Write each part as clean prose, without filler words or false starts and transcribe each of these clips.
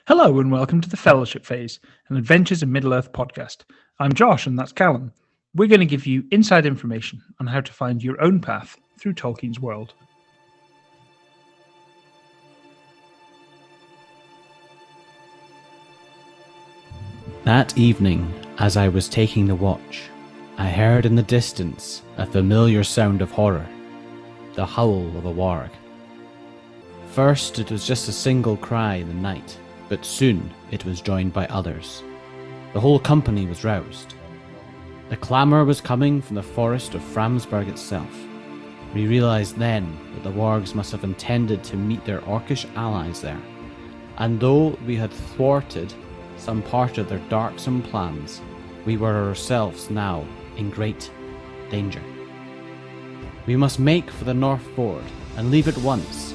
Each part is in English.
Hello and welcome to the Fellowship Phase, an Adventures in Middle-earth podcast. I'm Josh and that's Callum. We're going to give you inside information on how to find your own path through Tolkien's world. That evening, as I was taking the watch, I heard in the distance a familiar sound of horror, the howl of a warg. First it was just a single cry in the night, but soon it was joined by others. The whole company was roused. The clamour was coming from the forest of Framsburg itself. We realised then that the wargs must have intended to meet their orcish allies there, and though we had thwarted some part of their darksome plans, we were ourselves now in great danger. We must make for the North Ford and leave at once,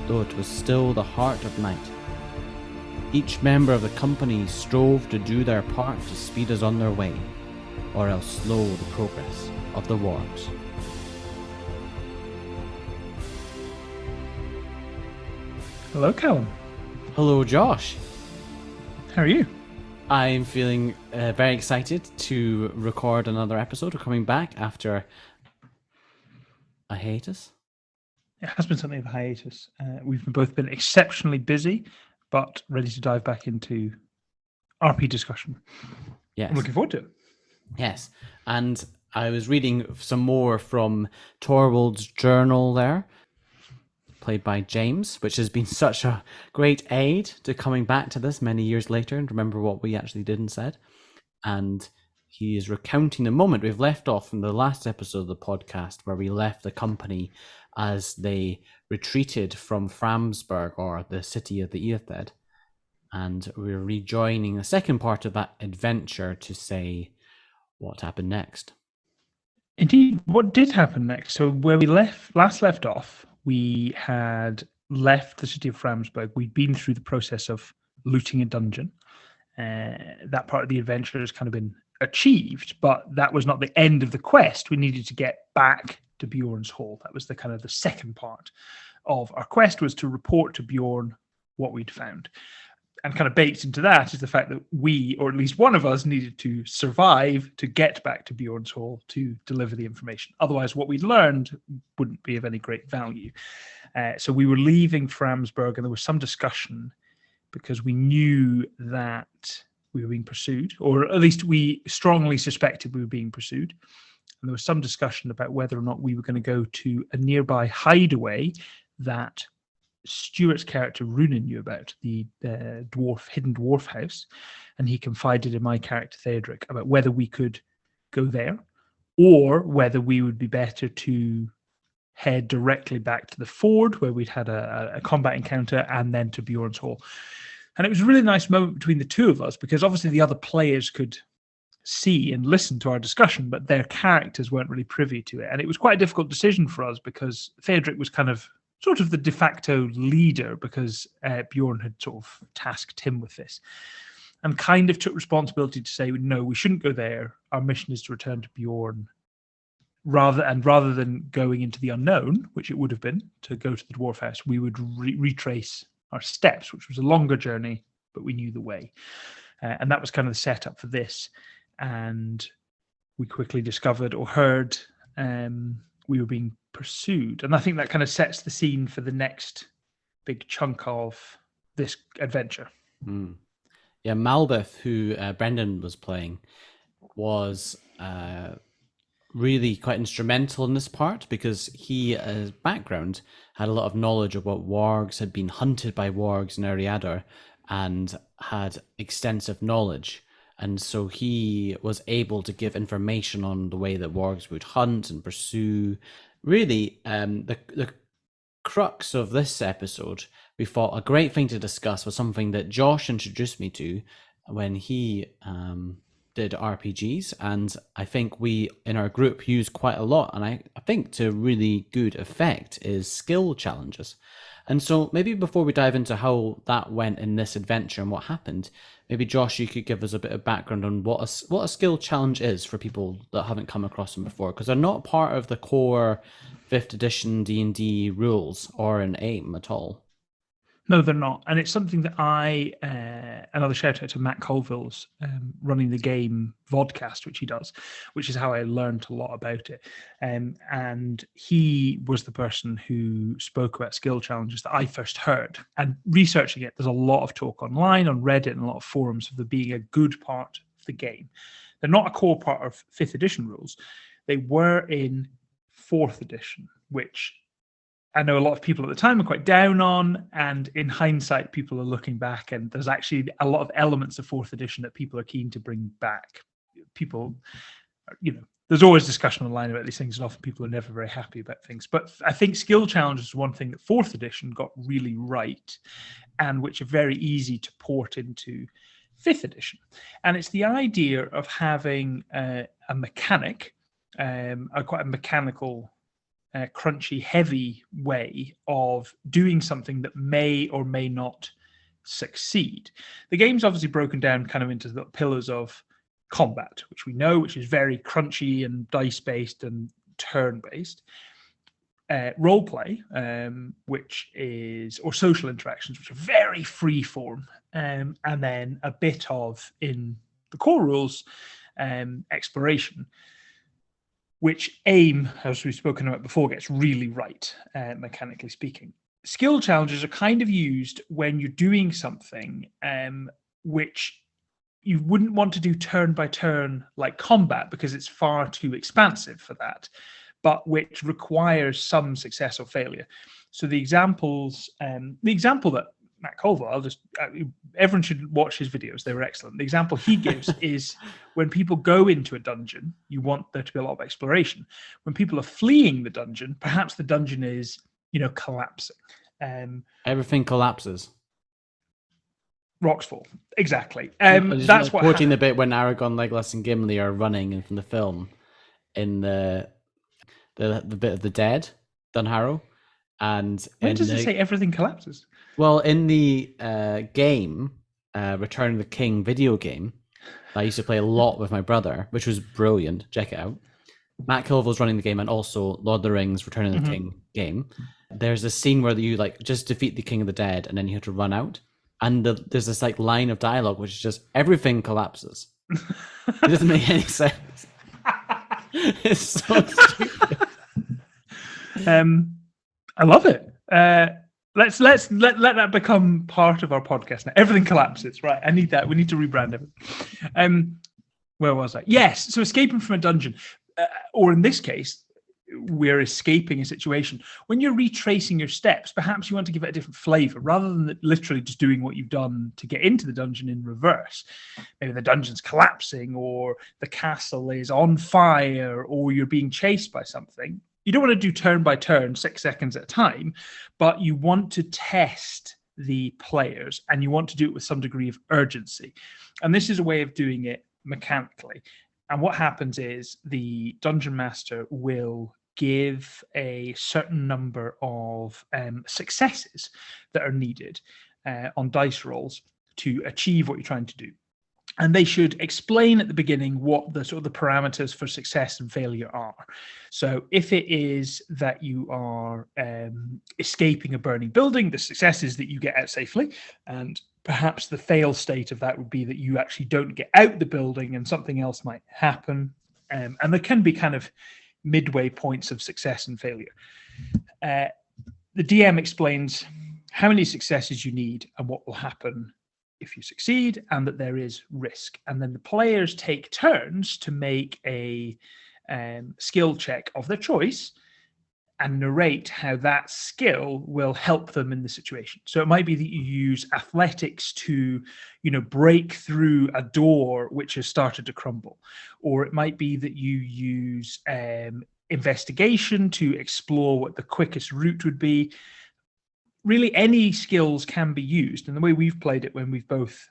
though it was still the heart of night. Each member of the company strove to do their part to speed us on their way, or else slow the progress of the wargs. Hello, Callum. Hello, Josh. How are you? I'm feeling very excited to record another episode. We're coming back after a hiatus. It has been something of a hiatus. We've both been exceptionally busy, but ready to dive back into RP discussion. Yes. I'm looking forward to it. Yes. And I was reading some more from Torvald's journal there, played by James, which has been such a great aid to coming back to this many years later and remember what we actually did and said. And he is recounting the moment we've left off from the last episode of the podcast where we left the company as they retreated from Framsburg, or the city of the Eotheod. And we're rejoining the second part of that adventure to say what happened next. Indeed, what did happen next? So where we last left off, we had left the city of Framsburg. We'd been through the process of looting a dungeon. That part of the adventure has kind of been achieved, but that was not the end of the quest. We needed to get back to Bjorn's Hall. That was the kind of the second part of our quest, was to report to Bjorn what we'd found. And kind of baked into that is the fact that we, or at least one of us, needed to survive to get back to Bjorn's Hall to deliver the information. Otherwise, what we'd learned wouldn't be of any great value. So we were leaving Framsburg, and there was some discussion because we knew that we were being pursued, or at least we strongly suspected we were being pursued. And there was some discussion about whether or not we were going to go to a nearby hideaway that Stuart's character Runan knew about, the hidden dwarf house, and he confided in my character Theodric about whether we could go there or whether we would be better to head directly back to the ford where we'd had a combat encounter, and then to Bjorn's Hall. And it was a really nice moment between the two of us, because obviously the other players could see and listen to our discussion, but their characters weren't really privy to it. And it was quite a difficult decision for us because Theodric was kind of sort of the de facto leader, because Bjorn had sort of tasked him with this, and kind of took responsibility to say, no, we shouldn't go there. Our mission is to return to Bjorn. Rather than going into the unknown, which it would have been to go to the dwarf house, we would retrace our steps, which was a longer journey, but we knew the way. And that was kind of the setup for this. And we quickly discovered or heard we were being pursued. And I think that kind of sets the scene for the next big chunk of this adventure. Mm. Yeah, Malbeth, who Brendan was playing, was really quite instrumental in this part, because he, as background, had a lot of knowledge of what wargs, had been hunted by wargs in Eotheod, and had extensive knowledge. And so he was able to give information on the way that wargs would hunt and pursue. Really, the crux of this episode, we thought a great thing to discuss was something that Josh introduced me to when he did RPGs, and I think we in our group use quite a lot, and I think to really good effect, is skill challenges. And so maybe before we dive into how that went in this adventure and what happened, maybe Josh, you could give us a bit of background on what a skill challenge is for people that haven't come across them before, because they're not part of the core 5th edition D&D rules or in AiME at all. No, they're not. And it's something that another shout out to Matt Colville's running the game vodcast, which he does, which is how I learned a lot about it. And he was the person who spoke about skill challenges that I first heard. And researching it, there's a lot of talk online, on Reddit, and a lot of forums of them being a good part of the game. They're not a core part of 5th edition rules. They were in 4th edition, which I know a lot of people at the time are quite down on, and in hindsight, people are looking back, and there's actually a lot of elements of 4th edition that people are keen to bring back. People, there's always discussion online about these things, and often people are never very happy about things. But I think skill challenges is one thing that 4th edition got really right, and which are very easy to port into 5th edition. And it's the idea of having a mechanic, quite a mechanical, crunchy, heavy way of doing something that may or may not succeed. The game's obviously broken down kind of into the pillars of combat, which we know, which is very crunchy and dice-based and turn-based. Roleplay, or social interactions, which are very free form, and then a bit of, in the core rules, exploration, which AiME, as we've spoken about before, gets really right, mechanically speaking. Skill challenges are kind of used when you're doing something which you wouldn't want to do turn by turn like combat, because it's far too expansive for that, but which requires some success or failure. So the example that Matt Colville, everyone should watch his videos. They were excellent. The example he gives is when people go into a dungeon, you want there to be a lot of exploration. When people are fleeing the dungeon, perhaps the dungeon is, collapsing. Everything collapses. Rocks fall. Exactly. That's what quoting the bit when Aragorn, Legolas, and Gimli are running from the film in the bit of the dead, Dunharrow. And when does it say everything collapses? Well, in the game, Return of the King video game, I used to play a lot with my brother, which was brilliant. Check it out. Matt Colville's running the game, and also Lord of the Rings Return of the King game. There's a scene where you just defeat the King of the Dead, and then you have to run out. And there's this line of dialogue which is just everything collapses. It doesn't make any sense. It's so stupid. I love it. Let's let that become part of our podcast now. Everything collapses, right? I need that. We need to rebrand it. Where was I? Yes. So escaping from a dungeon, or in this case, we're escaping a situation. When you're retracing your steps, perhaps you want to give it a different flavor rather than literally just doing what you've done to get into the dungeon in reverse. Maybe the dungeon's collapsing, or the castle is on fire, or you're being chased by something. You don't want to do turn by turn, 6 seconds at a time, but you want to test the players, and you want to do it with some degree of urgency. And this is a way of doing it mechanically. And what happens is the dungeon master will give a certain number of successes that are needed on dice rolls to achieve what you're trying to do. And they should explain at the beginning what the sort of the parameters for success and failure are. So if it is that you are escaping a burning building, the success is that you get out safely. And perhaps the fail state of that would be that you actually don't get out the building and something else might happen. And there can be kind of midway points of success and failure. The DM explains how many successes you need and what will happen if you succeed, and that there is risk. And then the players take turns to make a skill check of their choice and narrate how that skill will help them in the situation. So it might be that you use athletics to, break through a door which has started to crumble. Or it might be that you use investigation to explore what the quickest route would be. Really, any skills can be used. And the way we've played it when we've both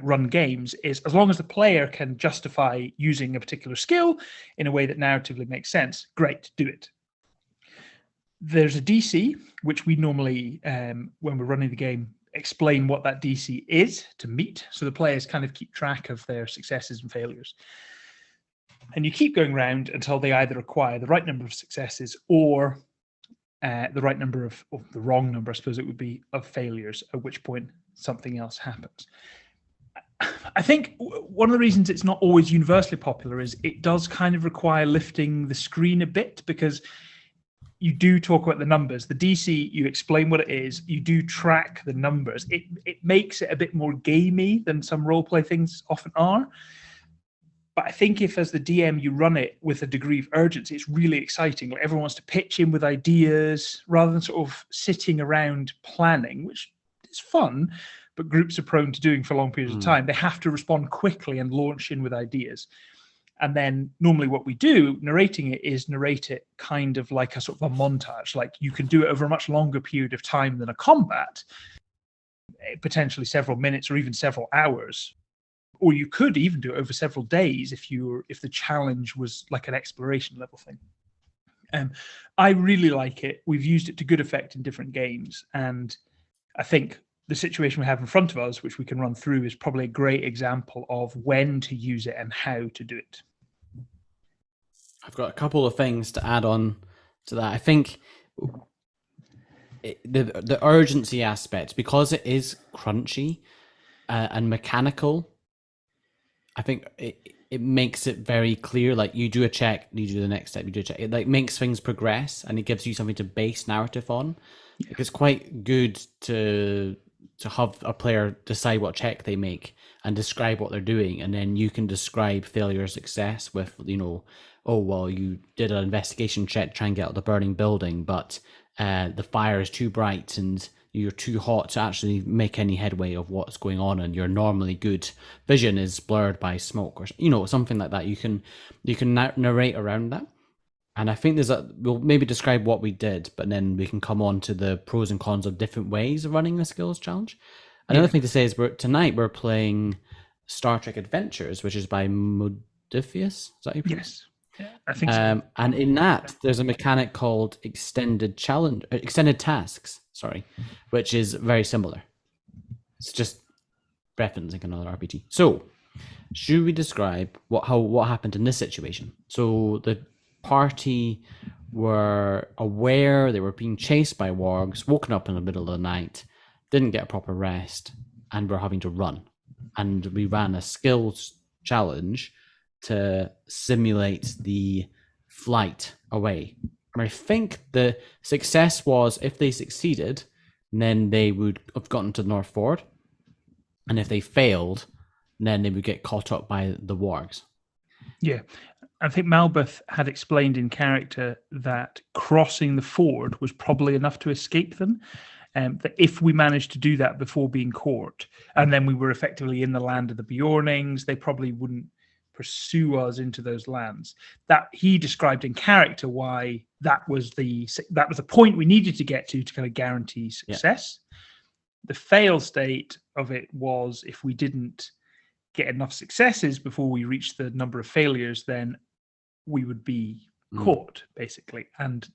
run games is, as long as the player can justify using a particular skill in a way that narratively makes sense, great, do it. There's a DC, which we normally, when we're running the game, explain what that DC is to meet. So the players kind of keep track of their successes and failures. And you keep going around until they either acquire the right number of successes or the right number of, or the wrong number, I suppose it would be, of failures, at which point something else happens. I think one of the reasons it's not always universally popular is it does kind of require lifting the screen a bit, because you do talk about the numbers. The DC, you explain what it is, you do track the numbers. It makes it a bit more gamey than some roleplay things often are. But I think if, as the DM, you run it with a degree of urgency, it's really exciting. Like, everyone wants to pitch in with ideas rather than sort of sitting around planning, which is fun, but groups are prone to doing for long periods of time. They have to respond quickly and launch in with ideas. And then normally what we do, narrating it, is narrate it kind of like a sort of a montage. Like, you can do it over a much longer period of time than a combat, potentially several minutes or even several hours. Or you could even do it over several days if the challenge was like an exploration level thing. I really like it. We've used it to good effect in different games. And I think the situation we have in front of us, which we can run through, is probably a great example of when to use it and how to do it. I've got a couple of things to add on to that. I think the urgency aspect, because it is crunchy and mechanical, I think it makes it very clear. Like, you do a check, you do the next step, you do a check. It like makes things progress, and it gives you something to base narrative on. Yeah. It's quite good to have a player decide what check they make and describe what they're doing, and then you can describe failure or success with, oh, well, you did an investigation check to try and get out the burning building, but the fire is too bright and you're too hot to actually make any headway of what's going on, and your normally good vision is blurred by smoke, or something like that. You can narrate around that. And I think we'll maybe describe what we did, but then we can come on to the pros and cons of different ways of running a skills challenge. Another thing to say is tonight we're playing Star Trek Adventures, which is by Modifius. Is that you? Yes. Yeah, I think so. And in that, there's a mechanic called extended tasks, which is very similar. It's just referencing another RPG. So, should we describe what happened in this situation? So the party were aware they were being chased by wargs, woken up in the middle of the night, didn't get a proper rest, and were having to run. And we ran a skills challenge to simulate the flight away. And I think the success was, if they succeeded, then they would have gotten to the North Ford. And if they failed, then they would get caught up by the wargs. Yeah. I think Malbeth had explained in character that crossing the ford was probably enough to escape them. That if we managed to do that before being caught, and then we were effectively in the land of the Bjornings, they probably wouldn't pursue us into those lands. That he described in character why that was the point we needed to get to kind of guarantee success. Yeah. The fail state of it was, if we didn't get enough successes before we reached the number of failures, then we would be caught, basically. And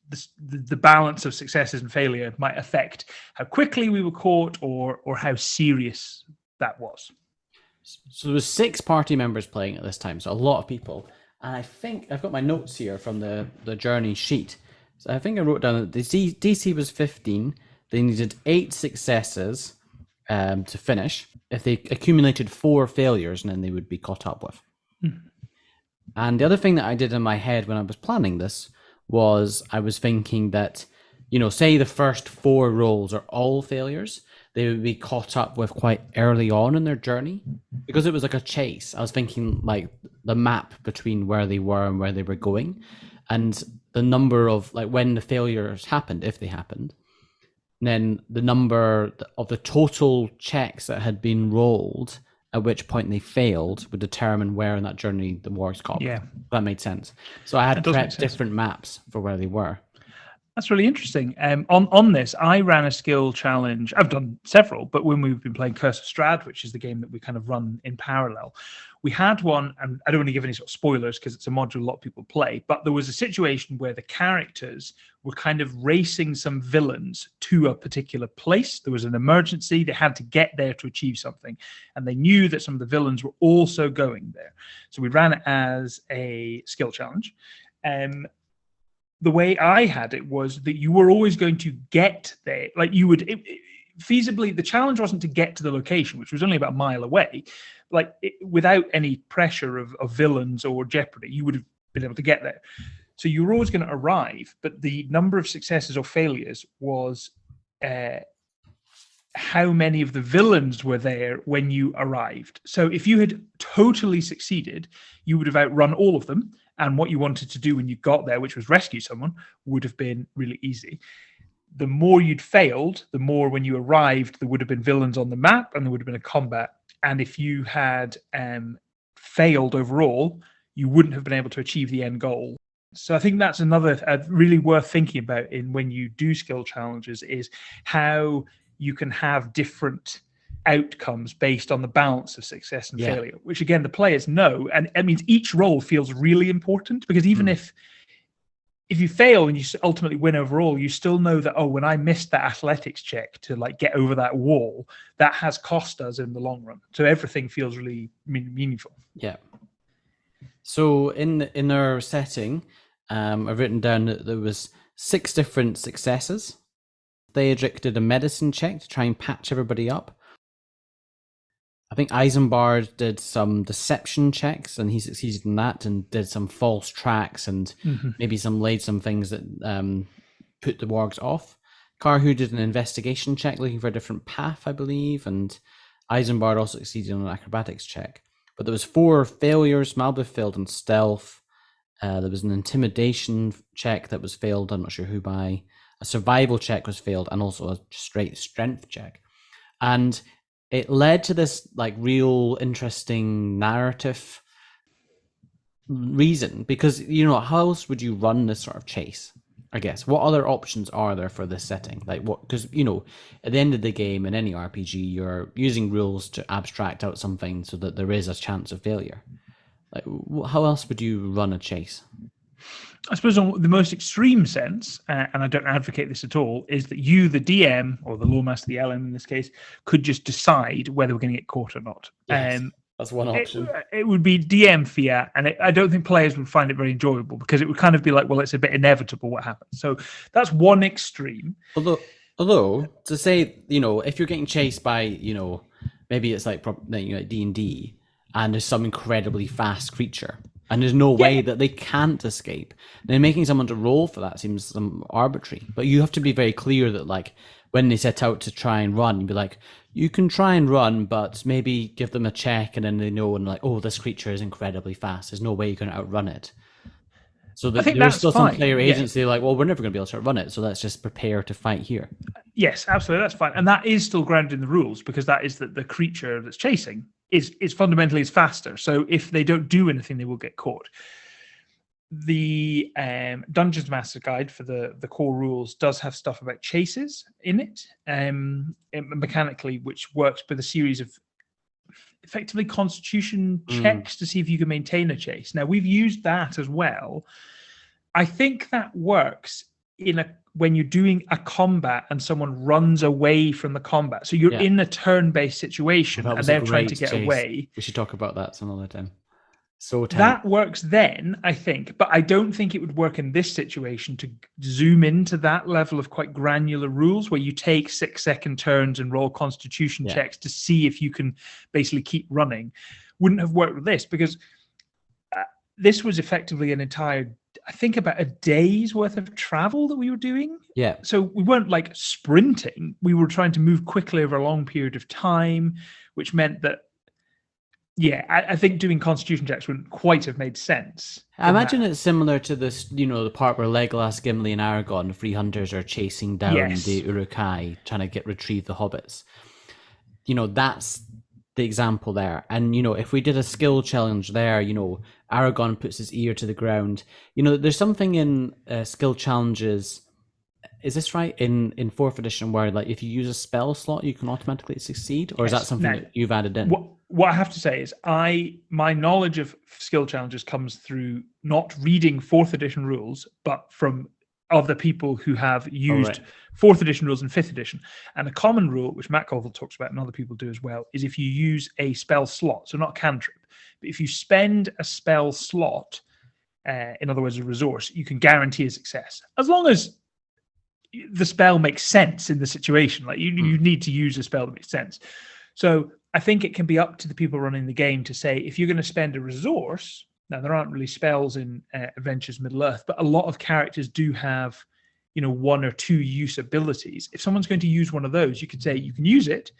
the balance of successes and failure might affect how quickly we were caught or how serious that was. So there was 6 party members playing at this time, so a lot of people. And I think I've got my notes here from the journey sheet. So I think I wrote down that the DC was 15. They needed 8 successes to finish. If they accumulated 4 failures, and then they would be caught up with. Mm-hmm. And the other thing that I did in my head when I was planning this was I was thinking that, say the first 4 rolls are all failures, they would be caught up with quite early on in their journey, because it was like a chase. I was thinking like the map between where they were and where they were going, and the number of like when the failures happened, if they happened, then the number of the total checks that had been rolled, at which point they failed, would determine where in that journey the wargs caught. Yeah, that made sense. So I had prepped different maps for where they were. That's really interesting. On this, I ran a skill challenge. I've done several, but when we've been playing Curse of Strahd, which is the game that we kind of run in parallel, we had one, and I don't want to give any sort of spoilers because it's a module a lot of people play, but there was a situation where the characters were kind of racing some villains to a particular place. There was an emergency. They had to get there to achieve something, and they knew that some of the villains were also going there. So we ran it as a skill challenge. the way I had it was that you were always going to get there. Like you would feasibly, the challenge wasn't to get to the location, which was only about a mile away. Like without any pressure of villains or jeopardy, you would have been able to get there. So you were always going to arrive, but the number of successes or failures was how many of the villains were there when you arrived. So if you had totally succeeded, you would have outrun all of them. And what you wanted to do when you got there, which was rescue someone, would have been really easy. The more you'd failed, the more when you arrived, there would have been villains on the map and there would have been a combat. And if you had failed overall, you wouldn't have been able to achieve the end goal. So I think that's another really worth thinking about in when you do skill challenges, is how you can have different outcomes based on the balance of success and failure, which again the players know, and it means each role feels really important, because even if you fail and you ultimately win overall, you still know that, oh, when I missed that athletics check to like get over that wall, that has cost us in the long run. So everything feels really meaningful. Yeah. So in our setting, I've written down that there was 6 different successes. Theodric did a medicine check to try and patch everybody up. I think Isambard did some deception checks, and he succeeded in that, and did some false tracks, and maybe laid some things that put the wargs off. Karhu did an investigation check looking for a different path, I believe, and Isambard also succeeded on an acrobatics check. But there was 4 failures. Malbeth failed on stealth. There was an intimidation check that was failed, I'm not sure who by. A survival check was failed, and also a straight strength check. And it led to this like real interesting narrative reason, because, you know, how else would you run this sort of chase? I guess what other options are there for this setting? Like what? Because, you know, at the end of the game in any RPG, you're using rules to abstract out something so that there is a chance of failure. Like how else would you run a chase? I suppose on the most extreme sense, and I don't advocate this at all, is that you, the DM, or the lawmaster, the LM in this case, could just decide whether we're going to get caught or not. Yes, that's one option. It would be DM fiat, and I don't think players would find it very enjoyable, because it would kind of be like, well, it's a bit inevitable what happens. So that's one extreme. Although to say, you know, if you're getting chased by, you know, maybe it's like D&D, and there's some incredibly fast creature, and there's no way that they can't escape, then making someone to roll for that seems arbitrary. But you have to be very clear that, like, when they set out to try and run, you'd be like, you can try and run, but maybe give them a check, and then they know, and like, oh, this creature is incredibly fast. There's no way you can outrun it. So there's still some player agency, like, well, we're never going to be able to outrun it, so let's just prepare to fight here. Yes, absolutely, that's fine. And that is still grounded in the rules, because that is that the creature that's chasing is fundamentally is faster. So if they don't do anything, they will get caught. The Dungeons Master Guide for the core rules does have stuff about chases in it, mechanically, which works with a series of effectively constitution checks to see if you can maintain a chase. Now, we've used that as well. I think that works when you're doing a combat and someone runs away from the combat. So you're in a turn-based situation and they're trying to get away. We should talk about that some other time. So that works then, I think, but I don't think it would work in this situation to zoom into that level of quite granular rules where you take 6-second turns and roll constitution checks to see if you can basically keep running. Wouldn't have worked with this, because this was effectively an entire, I think, about a day's worth of travel that we were doing. Yeah. So we weren't like sprinting. We were trying to move quickly over a long period of time, which meant that, I think doing constitution checks wouldn't quite have made sense. I imagine it's similar to this, you know, the part where Legolas, Gimli, and Aragorn, the 3 hunters, are chasing down the Uruk-hai, trying to retrieve the hobbits. You know, that's the example there. And, you know, if we did a skill challenge there, you know, Aragorn puts his ear to the ground. You know, there's something in skill challenges. Is this right? In 4th edition, where like if you use a spell slot, you can automatically succeed, or is that something that you've added in? What I have to say is, my knowledge of skill challenges comes through not reading 4th edition rules, but from other people who have used 4th edition rules and 5th edition. And a common rule, which Matt Colville talks about and other people do as well, is if you use a spell slot, so not cantrip, but if you spend a spell slot in other words, a resource, you can guarantee a success as long as the spell makes sense in the situation. Like you need to use a spell that makes sense. So I think it can be up to the people running the game to say, if you're going to spend a resource, now there aren't really spells in Adventures Middle-earth, but a lot of characters do have, one or two use abilities. If someone's going to use one of those, you could say you can use it,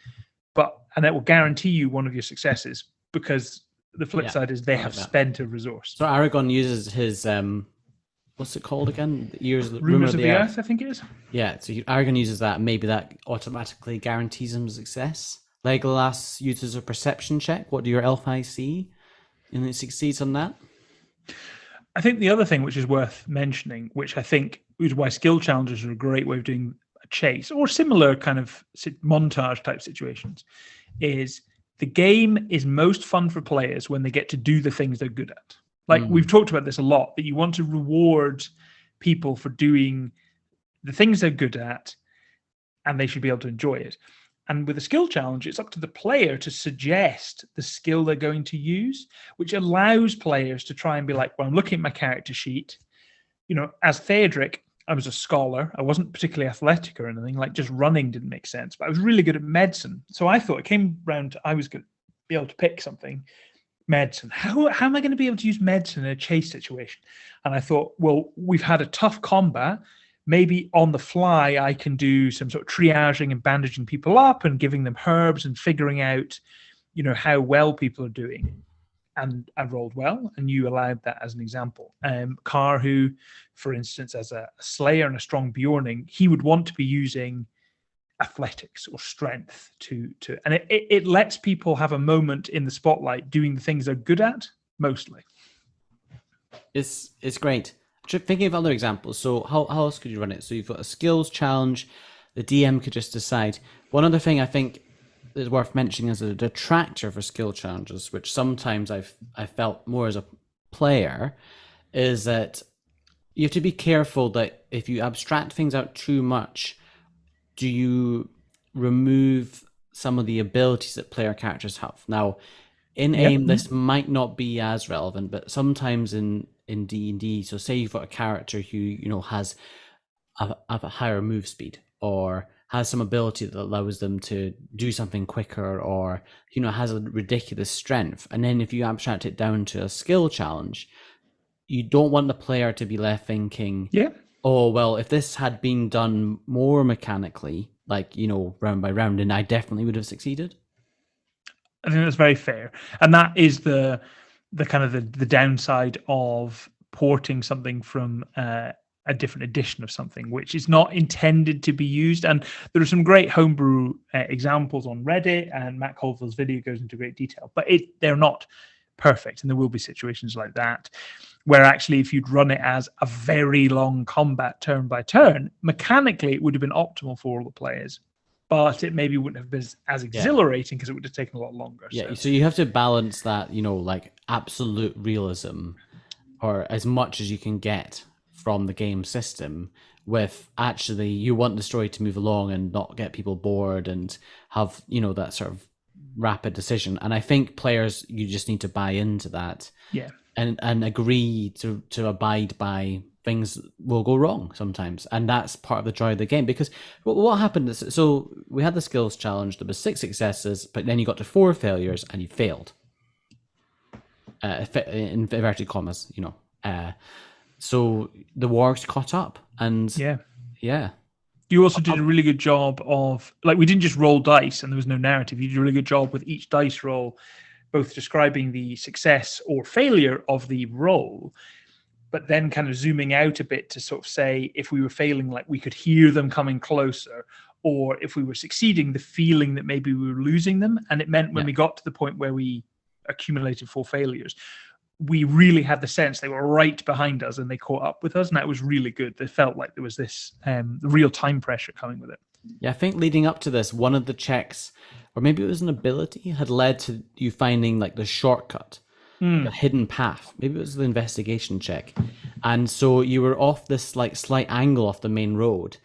and that will guarantee you one of your successes, because the flip side is they have spent a resource. So Aragon uses his what's it called again? Rumors of the Earth, I think it is. Yeah, so Aragon uses that. Maybe that automatically guarantees him success. Legolas uses a perception check. What do your elf eyes see? And it succeeds on that. I think the other thing which is worth mentioning, which I think is why skill challenges are a great way of doing a chase or similar kind of montage type situations, is the game is most fun for players when they get to do the things they're good at. Like we've talked about this a lot, that you want to reward people for doing the things they're good at, and they should be able to enjoy it. And with a skill challenge, it's up to the player to suggest the skill they're going to use, which allows players to try and be like, well, I'm looking at my character sheet. As Theodric, I was a scholar. I wasn't particularly athletic or anything. Like, just running didn't make sense, but I was really good at medicine. So I thought it came round, I was going to be able to pick something. Medicine. How am I going to be able to use medicine in a chase situation? And I thought, well, we've had a tough combat. Maybe on the fly, I can do some sort of triaging and bandaging people up and giving them herbs and figuring out, how well people are doing. And I rolled well, and you allowed that as an example. Carr, who, for instance, as a slayer and a strong Bjorning, he would want to be using athletics or strength and it lets people have a moment in the spotlight doing the things they're good at mostly. It's great. Thinking of other examples, so how else could you run it? So you've got a skills challenge, the DM could just decide. One other thing I think is worth mentioning as a detractor for skill challenges, which sometimes I felt more as a player, is that you have to be careful that if you abstract things out too much, do you remove some of the abilities that player characters have? Now, in AiME, this might not be as relevant, but sometimes in D&D, so say you've got a character who, has a higher move speed, or has some ability that allows them to do something quicker, or, has a ridiculous strength. And then if you abstract it down to a skill challenge, you don't want the player to be left thinking, oh, well, if this had been done more mechanically, like, round by round, then I definitely would have succeeded. I think that's very fair. And that is the kind of the downside of porting something from a different edition of something, which is not intended to be used. And there are some great homebrew examples on Reddit, and Matt Colville's video goes into great detail, but they're not perfect. And there will be situations like that, where actually if you'd run it as a very long combat turn by turn, mechanically it would have been optimal for all the players, but it maybe wouldn't have been as exhilarating because it would have taken a lot longer. Yeah, so you have to balance that, like absolute realism, or as much as you can get from the game system, with actually you want the story to move along and not get people bored and have, that sort of rapid decision. And I think players, you just need to buy into that. Yeah. And agree to abide by things will go wrong sometimes. And that's part of the joy of the game. Because what happened is, so we had the skills challenge, there was 6 successes, but then you got to 4 failures and you failed. In inverted commas, so the wargs caught up. And yeah. You also did a really good job of, like, we didn't just roll dice and there was no narrative. You did a really good job with each dice roll, both describing the success or failure of the roll, but then kind of zooming out a bit to sort of say, if we were failing, like, we could hear them coming closer, or if we were succeeding, the feeling that maybe we were losing them. And it meant when we got to the point where we accumulated 4 failures, we really had the sense they were right behind us and they caught up with us. And that was really good. They felt like there was this real time pressure coming with it. Yeah, I think leading up to this, one of the checks, or maybe it was an ability, had led to you finding like the shortcut, the hidden path. Maybe it was the investigation check. And so you were off this like slight angle off the main road.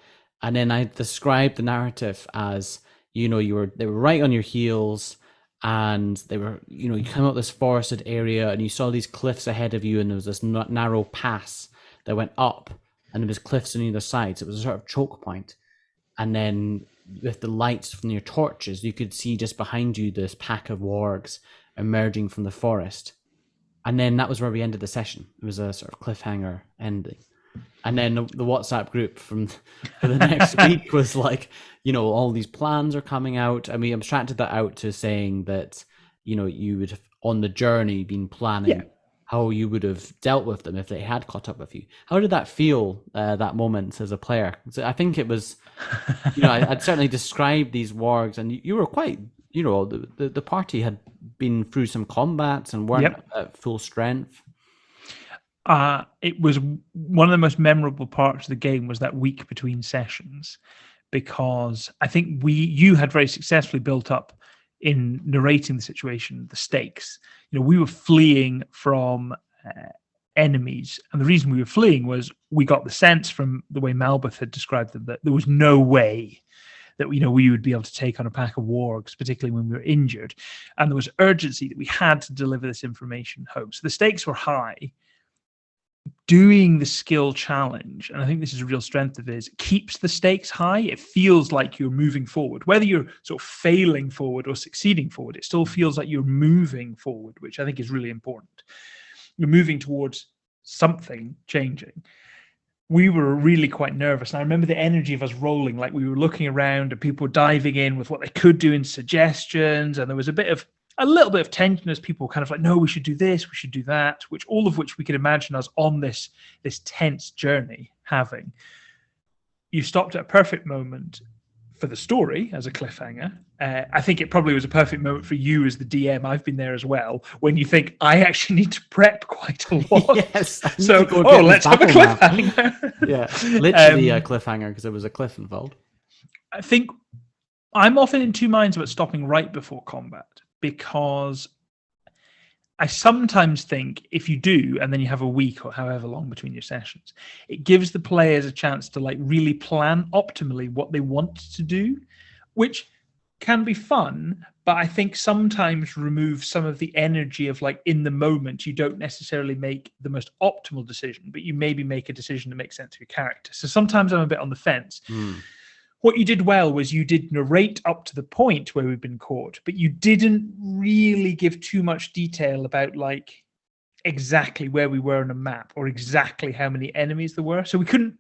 And then I described the narrative as, they were right on your heels. and they were, you come up this forested area and you saw these cliffs ahead of you, and there was this narrow pass that went up, and there was cliffs on either side. So it was a sort of choke point. And then with the lights from your torches, you could see just behind you this pack of wargs emerging from the forest. And then that was where we ended the session. It was a sort of cliffhanger ending. And then the WhatsApp group for the next week was like, all these plans are coming out. And we abstracted that out to saying that, you would have on the journey been planning how you would have dealt with them if they had caught up with you. How did that feel, that moment as a player? So I think it was, I'd certainly described these wargs, and you were quite, the party had been through some combats and weren't at full strength. It was one of the most memorable parts of the game was that week between sessions, because I think you had very successfully built up in narrating the situation, the stakes. We were fleeing from enemies, and the reason we were fleeing was we got the sense from the way Malbeth had described them that there was no way that we would be able to take on a pack of wargs, particularly when we were injured, and there was urgency that we had to deliver this information home. So the stakes were high. Doing the skill challenge, and I think this is a real strength of it, keeps the stakes high. It feels like you're moving forward. Whether you're sort of failing forward or succeeding forward, it still feels like you're moving forward, which I think is really important. You're moving towards something changing. We were really quite nervous. And I remember the energy of us rolling, like we were looking around and people were diving in with what they could do in suggestions. And there was a little bit of tension as people were kind of like, no, we should do this, we should do that, all of which we could imagine us on this tense journey having. You stopped at a perfect moment for the story as a cliffhanger. I think it probably was a perfect moment for you as the DM. I've been there as well, when you think, I actually need to prep quite a lot. Yes. So, let's have a cliffhanger. Yeah, literally a cliffhanger, because there was a cliff involved. I think I'm often in two minds about stopping right before combat, because I sometimes think if you do, and then you have a week or however long between your sessions, it gives the players a chance to really plan optimally what they want to do, which can be fun, but I think sometimes removes some of the energy of in the moment, you don't necessarily make the most optimal decision, but you maybe make a decision that makes sense to your character. So sometimes I'm a bit on the fence. What you did well was you did narrate up to the point where we've been caught, but you didn't really give too much detail about exactly where we were on a map or exactly how many enemies there were. So we couldn't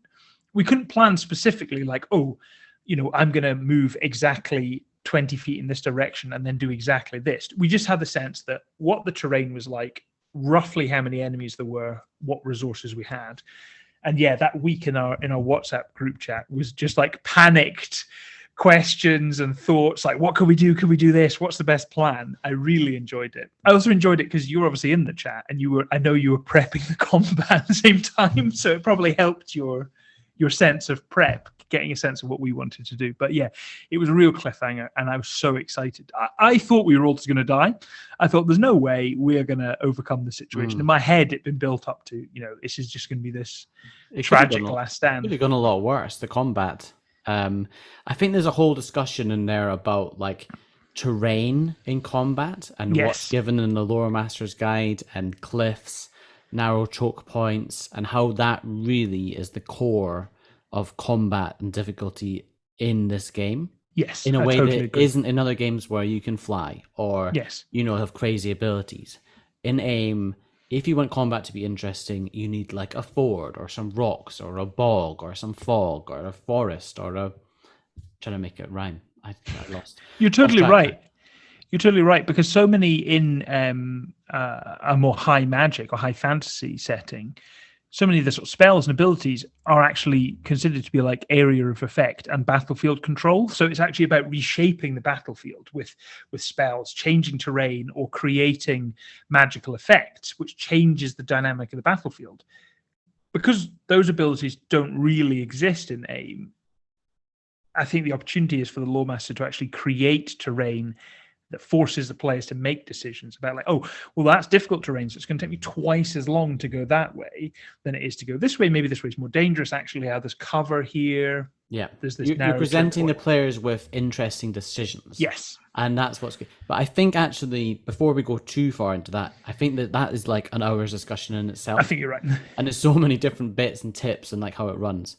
plan specifically I'm going to move exactly 20 feet in this direction and then do exactly this. We just had the sense that what the terrain was like, roughly how many enemies there were, what resources we had. And that week in our WhatsApp group chat was just panicked questions and thoughts, what can we do? Can we do this? What's the best plan? I really enjoyed it. I also enjoyed it because you were obviously in the chat, and I know you were prepping the combat at the same time, so it probably helped your sense of prep, getting a sense of what we wanted to do. But it was a real cliffhanger, and I was so excited. I thought we were all just going to die. I thought there's no way we're going to overcome the situation. In my head, it'd been built up to, this is just going to be this tragic last stand. It could have gone a lot worse, the combat. I think there's a whole discussion in there about terrain in combat and what's given in the Lore Master's Guide, and cliffs, narrow choke points, and how that really is the core of combat and difficulty in this game. Yes, in a way totally that agree. Isn't in other games where you can fly or have crazy abilities. In AiME, if you want combat to be interesting, you need a ford or some rocks or a bog or some fog or a forest or trying to make it rhyme. I lost. You're totally right. You're totally right, because so many in a more high magic or high fantasy setting, so many of the sort of spells and abilities are actually considered to be area of effect and battlefield control. So it's actually about reshaping the battlefield with spells, changing terrain, or creating magical effects, which changes the dynamic of the battlefield. Because those abilities don't really exist in AiME, I think the opportunity is for the Lore Master to actually create terrain that forces the players to make decisions about that's difficult terrain, so it's going to take me twice as long to go that way than it is to go this way. Maybe this way is more dangerous. Actually, there's cover here. Yeah, there's this. You're presenting the players with interesting decisions. Yes, And that's what's good. But I think actually, before we go too far into that, I think that is like an hour's discussion in itself. I think you're right. And there's so many different bits and tips and like how it runs.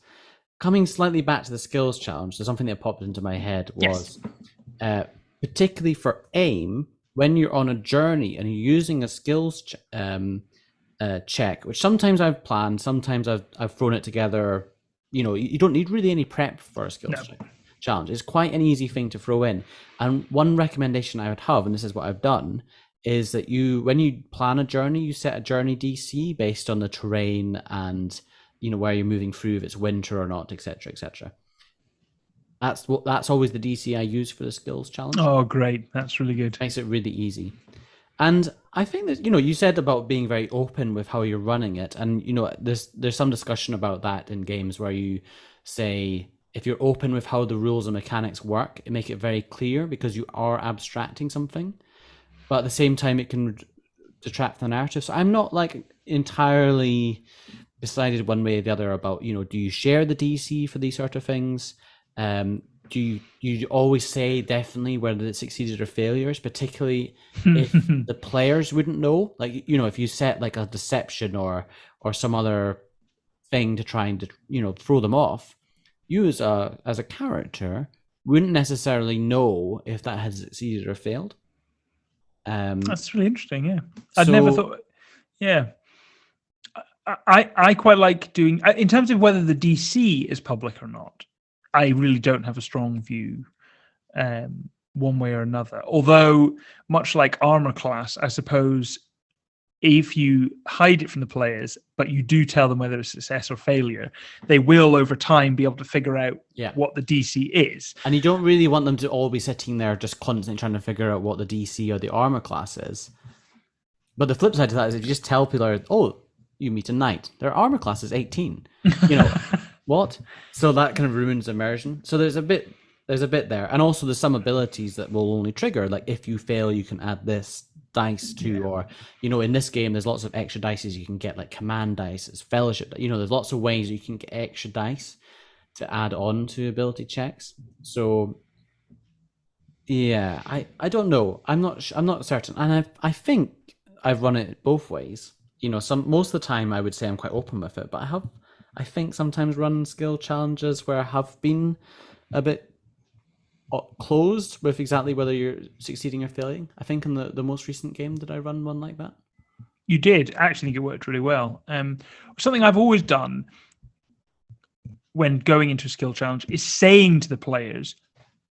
Coming slightly back to the skills challenge, there's something that popped into my head was, particularly for AiME, when you're on a journey and you're using a skills check, which sometimes I've planned, sometimes I've thrown it together. You know, you don't need really any prep for a skills check challenge. It's quite an easy thing to throw in. And one recommendation I would have, and this is what I've done, is that when you plan a journey, you set a journey DC based on the terrain and, you know, where you're moving through, if it's winter or not, etc., etc. That's always the DC I use for the skills challenge. Oh, great. That's really good. Makes it really easy. And I think that, you know, you said about being very open with how you're running it. And, you know, there's some discussion about that in games where you say, if you're open with how the rules and mechanics work, it make it very clear because you are abstracting something. But at the same time, it can detract from the narrative. So I'm not like entirely decided one way or the other about, you know, do you share the DC for these sort of things? Do you always say definitely whether it succeeded or failures, particularly if the players wouldn't know? Like, you know, if you set like a deception or some other thing to try and, you know, throw them off, you as a character wouldn't necessarily know if that had succeeded or failed. That's really interesting. Yeah, I'd never thought. Yeah, I quite like doing in terms of whether the DC is public or not. I really don't have a strong view one way or another. Although, much like armor class, I suppose if you hide it from the players, but you do tell them whether it's success or failure, they will over time be able to figure out what the DC is. And you don't really want them to all be sitting there just constantly trying to figure out what the DC or the armor class is. But the flip side to that is if you just tell people, oh, you meet a knight, their armor class is 18. You know, what? So that kind of ruins immersion. So there's a bit there. And also there's some abilities that will only trigger, like if you fail, you can add this dice to, or, you know, in this game, there's lots of extra dices you can get, like command dice, it's fellowship, you know, there's lots of ways you can get extra dice to add on to ability checks. So yeah, I don't know. I'm not certain. And I think I've run it both ways. You know, most of the time I would say I'm quite open with it, but I think sometimes run skill challenges where I have been a bit closed with exactly whether you're succeeding or failing. I think in the most recent game, did I run one like that? You did. I actually think it worked really well. Something I've always done when going into a skill challenge is saying to the players,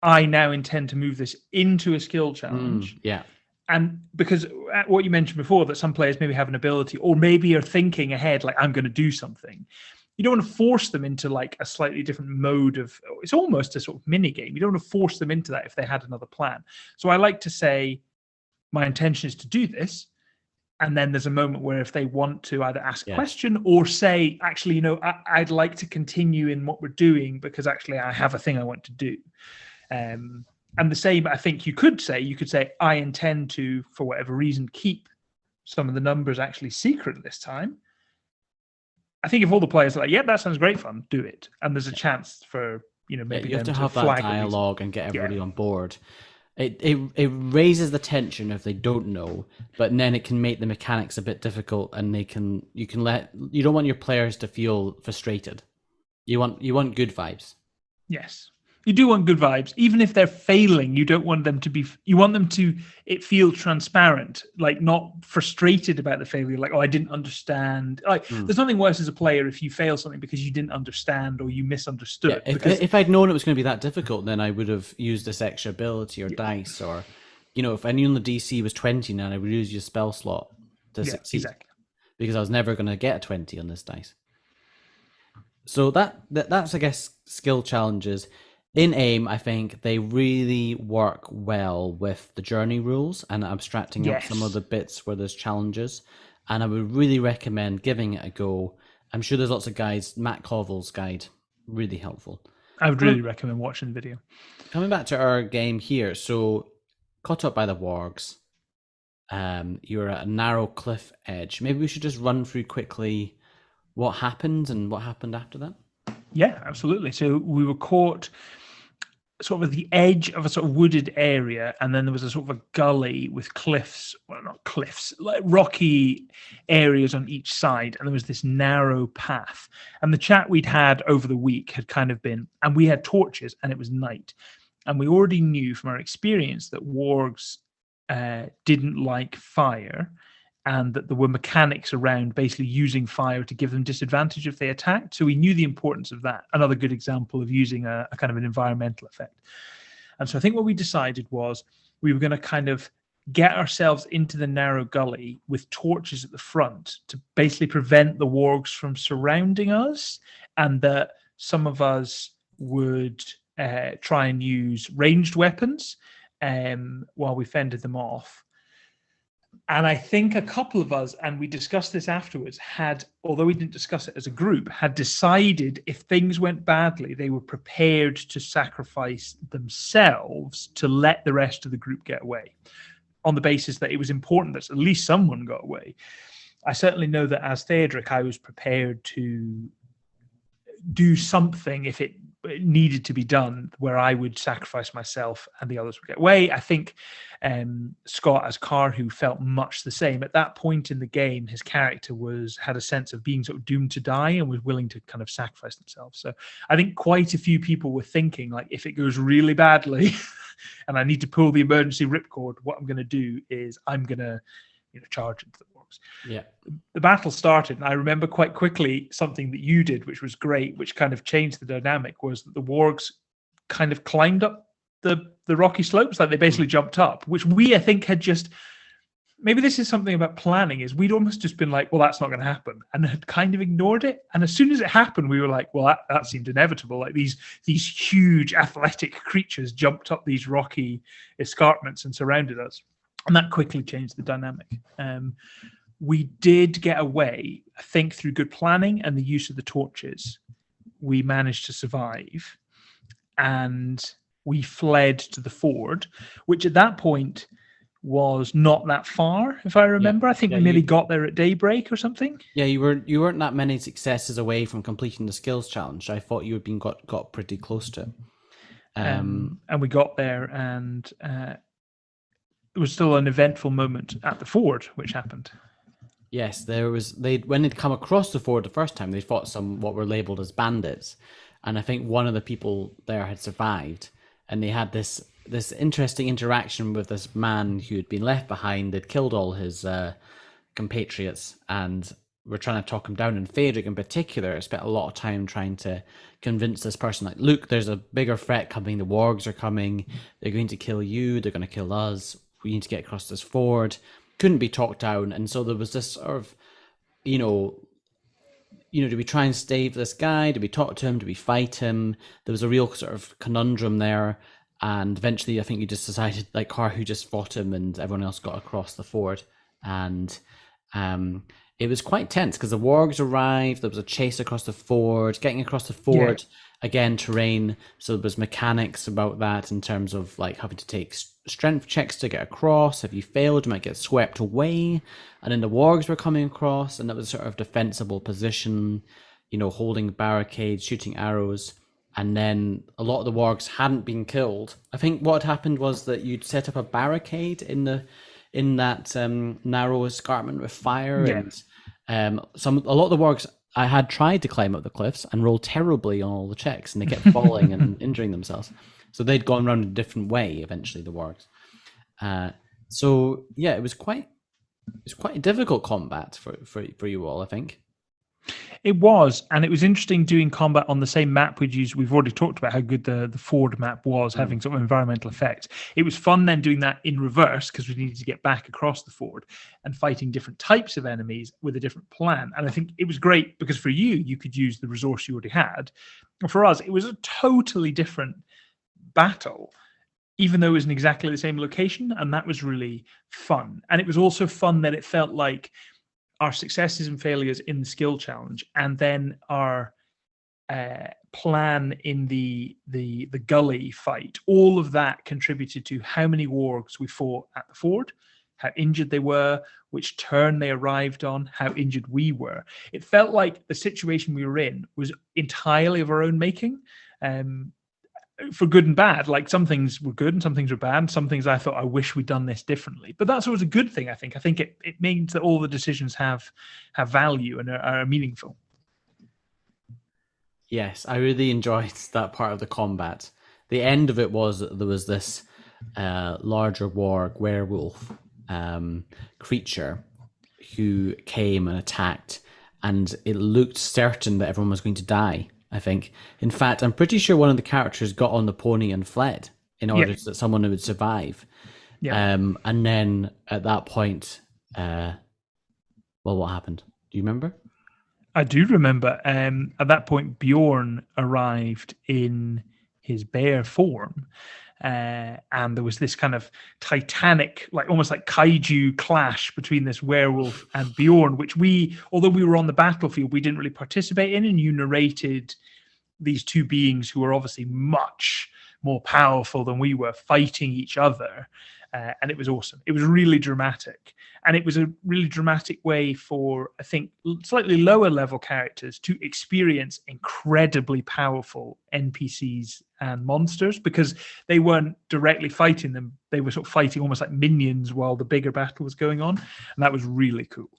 I now intend to move this into a skill challenge. Yeah. And because what you mentioned before, that some players maybe have an ability or maybe are thinking ahead, like I'm going to do something. You don't want to force them into like a slightly different mode of, it's almost a sort of mini game. You don't want to force them into that if they had another plan. So I like to say, my intention is to do this. And then there's a moment where if they want to either ask a question or say, actually, you know, I'd like to continue in what we're doing because actually I have a thing I want to do. And the same, I think you could say, I intend to, for whatever reason, keep some of the numbers actually secret this time. I think if all the players are like, yeah, that sounds great fun, do it. And there's a chance for, you know, maybe you have them to have that dialogue and get everybody on board. It raises the tension if they don't know, but then it can make the mechanics a bit difficult, and you don't want your players to feel frustrated. You want good vibes. Yes. You do want good vibes, even if they're failing. You don't want them to be. You want them to feel transparent, like not frustrated about the failure. Like, oh, I didn't understand. Like, there's nothing worse as a player if you fail something because you didn't understand or you misunderstood. Yeah, if I'd known it was going to be that difficult, then I would have used this extra ability or dice, or, you know, if I knew the DC was 20, then I would use your spell slot to succeed, exactly, because I was never going to get a 20 on this dice. So that's I guess skill challenges. In AiME, I think they really work well with the journey rules and abstracting out some of the bits where there's challenges. And I would really recommend giving it a go. I'm sure there's lots of guides. Matt Covell's guide, really helpful. I would really recommend watching the video. Coming back to our game here. So, caught up by the wargs. You're at a narrow cliff edge. Maybe we should just run through quickly what happened and what happened after that. Yeah, absolutely. So we were caught sort of at the edge of a sort of wooded area, and then there was a sort of a gully with cliffs, well, not cliffs, like rocky areas on each side, and there was this narrow path. And the chat we'd had over the week had kind of been, and we had torches, and it was night, and we already knew from our experience that wargs didn't like fire, and that there were mechanics around basically using fire to give them disadvantage if they attacked. So we knew the importance of that. Another good example of using a kind of an environmental effect. And so I think what we decided was we were going to kind of get ourselves into the narrow gully with torches at the front to basically prevent the wargs from surrounding us, and that some of us would try and use ranged weapons while we fended them off. And I think a couple of us, and we discussed this afterwards, had, although we didn't discuss it as a group, had decided if things went badly, they were prepared to sacrifice themselves to let the rest of the group get away, on the basis that it was important that at least someone got away. I certainly know that as Theodric, I was prepared to do something if it needed to be done, where I would sacrifice myself and the others would get away. I think Scott as Karhu felt much the same. At that point in the game, his character had a sense of being sort of doomed to die and was willing to kind of sacrifice themselves. So I think quite a few people were thinking, like, if it goes really badly and I need to pull the emergency ripcord, what I'm going to do is I'm going to charge into the wargs. Yeah. The battle started, and I remember quite quickly something that you did, which was great, which kind of changed the dynamic, was that the wargs kind of climbed up the rocky slopes, like they basically jumped up, which we, I think, had just, maybe this is something about planning, is we'd almost just been like, well, that's not going to happen, and had kind of ignored it. And as soon as it happened, we were like, well, that seemed inevitable. Like these huge athletic creatures jumped up these rocky escarpments and surrounded us. And that quickly changed the dynamic. We did get away, I think, through good planning and the use of the torches. We managed to survive, and we fled to the ford, which at that point was not that far, if I remember. I think we maybe got there at daybreak or something. Yeah, you weren't that many successes away from completing the skills challenge. I thought you had been got pretty close to it. And we got there, and it was still an eventful moment at the ford, which happened. Yes, when they'd come across the ford the first time, they fought some what were labeled as bandits, and I think one of the people there had survived, and they had this interesting interaction with this man who had been left behind. They'd killed all his compatriots, and were trying to talk him down. And Frederick, in particular, spent a lot of time trying to convince this person, like, look, there's a bigger threat coming. The wargs are coming. They're going to kill you. They're going to kill us. We need to get across this ford. Couldn't be talked down. And so there was this sort of, do we try and stave this guy? Do we talk to him? Do we fight him? There was a real sort of conundrum there. And eventually, I think you just decided, like, Karhu just fought him and everyone else got across the ford. And it was quite tense because the wargs arrived. There was a chase across the ford. Getting across the ford, again, terrain. So there was mechanics about that in terms of, like, having to take strength checks to get across. If you failed, you might get swept away. And then the wargs were coming across, and that was sort of defensible position, holding barricades, shooting arrows. And then a lot of the wargs hadn't been killed. I think what had happened was that you'd set up a barricade in that narrow escarpment with fire. And a lot of the wargs I had tried to climb up the cliffs and rolled terribly on all the checks, and they kept falling and injuring themselves. So they'd gone around a different way eventually, the wargs. So yeah, it was quite a difficult combat for you all, I think. It was, and it was interesting doing combat on the same map we've already talked about how good the Ford map was, having sort of environmental effects. It was fun then doing that in reverse, because we needed to get back across the Ford and fighting different types of enemies with a different plan. And I think it was great because for you could use the resource you already had. And for us, it was a totally different battle, even though it was in exactly the same location, and that was really fun. And it was also fun that it felt like our successes and failures in the skill challenge, and then our plan in the gully fight, all of that contributed to how many wargs we fought at the ford, how injured they were, which turn they arrived on, how injured we were. It felt like the situation we were in was entirely of our own making. for good and bad. Like some things were good and some things were bad. And some things I thought I wish we'd done this differently. But that's always a good thing. I think it means that all the decisions have value and are meaningful. Yes, I really enjoyed that part of the combat. The end of it was there was this larger warg werewolf creature who came and attacked, and it looked certain that everyone was going to die. I think. In fact, I'm pretty sure one of the characters got on the pony and fled in order that someone would survive. Yeah. And then at that point, what happened? Do you remember? I do remember. At that point, Bjorn arrived in his bear form. And there was this kind of titanic, like almost like kaiju clash between this werewolf and Bjorn, which although we were on the battlefield, we didn't really participate in. And you narrated these two beings who were obviously much more powerful than we were fighting each other. And it was awesome. It was really dramatic. And it was a really dramatic way for, I think, slightly lower level characters to experience incredibly powerful NPCs and monsters, because they weren't directly fighting them. They were sort of fighting almost like minions while the bigger battle was going on. And that was really cool.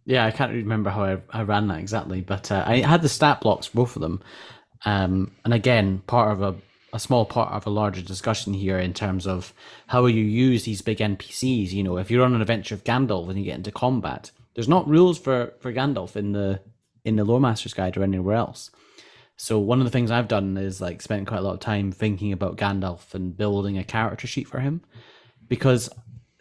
Yeah, I can't remember how I ran that exactly, but I had the stat blocks for both of them. And again, part of a small part of a larger discussion here in terms of how you use these big NPCs. You know, if you're on an adventure of Gandalf and you get into combat, there's not rules for Gandalf in the Lore Master's Guide or anywhere else. So one of the things I've done is like spent quite a lot of time thinking about Gandalf and building a character sheet for him, because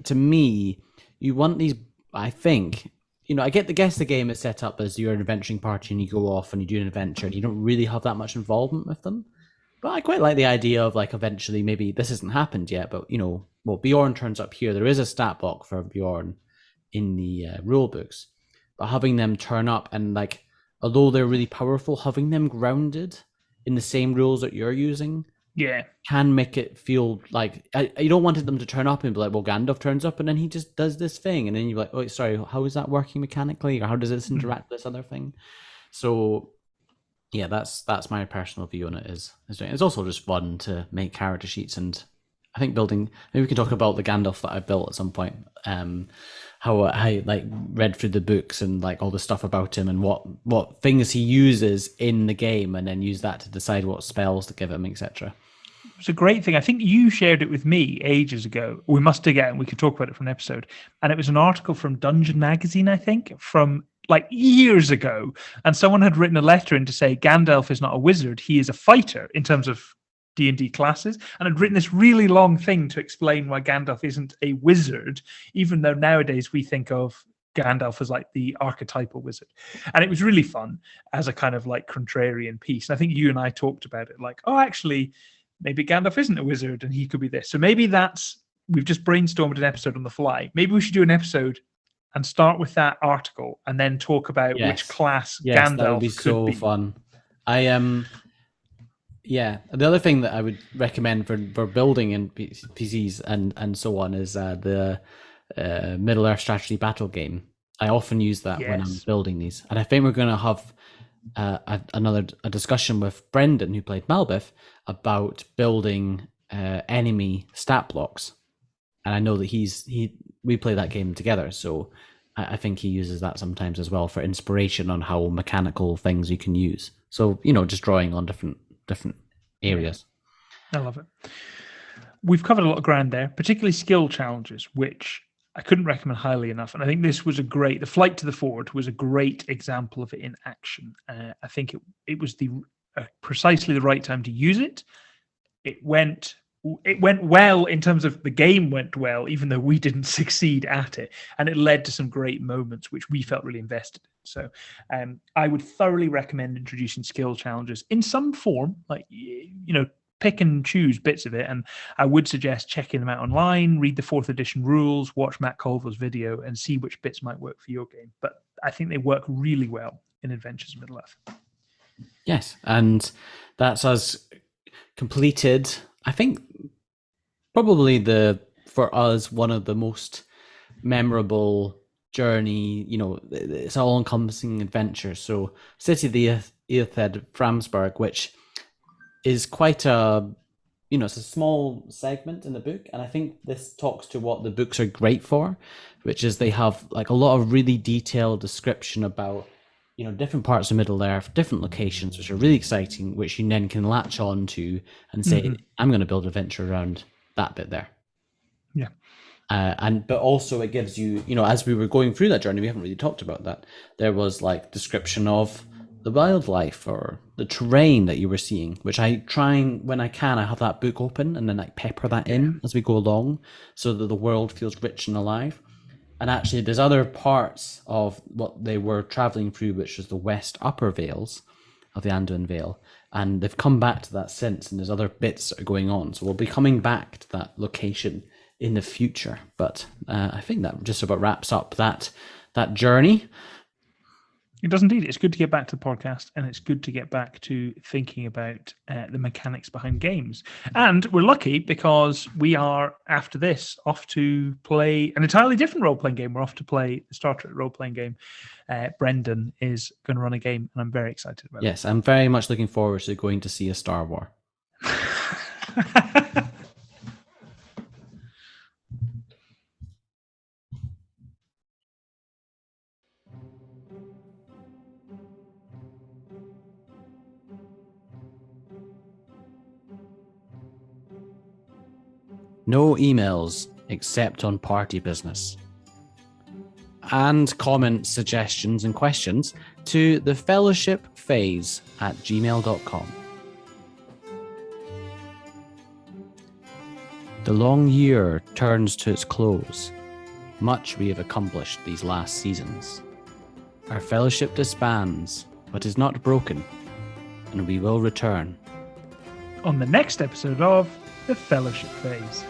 to me, you want these. I think, you know, I guess the game is set up as you're an adventuring party and you go off and you do an adventure and you don't really have that much involvement with them. But I quite like the idea of like eventually, maybe this hasn't happened yet, but you know, well, Bjorn turns up here. There is a stat block for Bjorn in the rule books, but having them turn up and like, although they're really powerful, having them grounded in the same rules that you're using, can make it feel like you don't want them to turn up and be like, well, Gandalf turns up and then he just does this thing, and then you're like, oh, sorry, how is that working mechanically, or how does this interact with this other thing? So yeah, that's my personal view on it. It's also just fun to make character sheets, and I think maybe we can talk about the Gandalf that I built at some point. How I like read through the books and like all the stuff about him and what things he uses in the game, and then use that to decide what spells to give him, etc. It's a great thing. I think you shared it with me ages ago. We must dig out and we could talk about it for an episode. And it was an article from Dungeon Magazine, I think, from like years ago, and someone had written a letter in to say Gandalf is not a wizard, he is a fighter in terms of D&D classes, and had written this really long thing to explain why Gandalf isn't a wizard, even though nowadays we think of Gandalf as like the archetypal wizard. And it was really fun as a kind of like contrarian piece. And I think you and I talked about it like, oh, actually, maybe Gandalf isn't a wizard and he could be this. So maybe we've just brainstormed an episode on the fly. Maybe we should do an episode and start with that article and then talk about which class Gandalf that would be so fun. The other thing that I would recommend for building in PCs and so on is the Middle Earth strategy battle game. I often use that when I'm building these, and I think we're going to have a discussion with Brendan, who played Malbeth, about building enemy stat blocks. And I know that we play that game together, so I think he uses that sometimes as well for inspiration on how mechanical things you can use. So, you know, just drawing on different areas. I love it. We've covered a lot of ground there, particularly skill challenges, which I couldn't recommend highly enough. And I think this was the Flight to the Ford was a great example of it in action. I think it was precisely the right time to use it. It went well in terms of the game went well, even though we didn't succeed at it. And it led to some great moments, which we felt really invested in. So I would thoroughly recommend introducing skill challenges in some form, like, you know, pick and choose bits of it. And I would suggest checking them out online, read the 4th edition rules, watch Matt Colville's video, and see which bits might work for your game. But I think they work really well in Adventures in Middle-earth. Yes, and that's us completed, I think, probably for us, one of the most memorable journey, you know, it's all-encompassing adventure. So City of the Eotheod, Framsburg, which is quite a, it's a small segment in the book, and I think this talks to what the books are great for, which is they have like a lot of really detailed description about, different parts of Middle Earth, different locations, which are really exciting, which you then can latch on to and say, I'm going to build a venture around that bit there. Yeah. But also it gives you, as we were going through that journey, we haven't really talked about that. There was like description of the wildlife or the terrain that you were seeing, which I try and, when I can, I have that book open and then like pepper that in as we go along so that the world feels rich and alive. And actually there's other parts of what they were traveling through, which is the west upper vales of the Anduin Vale. And they've come back to that since, and there's other bits that are going on. So we'll be coming back to that location in the future. But I think that just about wraps up that journey. It does indeed. It's good to get back to the podcast, and it's good to get back to thinking about the mechanics behind games. And we're lucky because we are, after this, off to play an entirely different role-playing game. We're off to play the Star Trek role-playing game. Brendan is going to run a game, and I'm very excited about it. Yes, I'm very much looking forward to going to see a Star War. No emails except on party business. And comments, suggestions, and questions to thefellowshipphase@gmail.com. The long year turns to its close. Much we have accomplished these last seasons. Our fellowship disbands, but is not broken, and we will return on the next episode of The Fellowship Phase.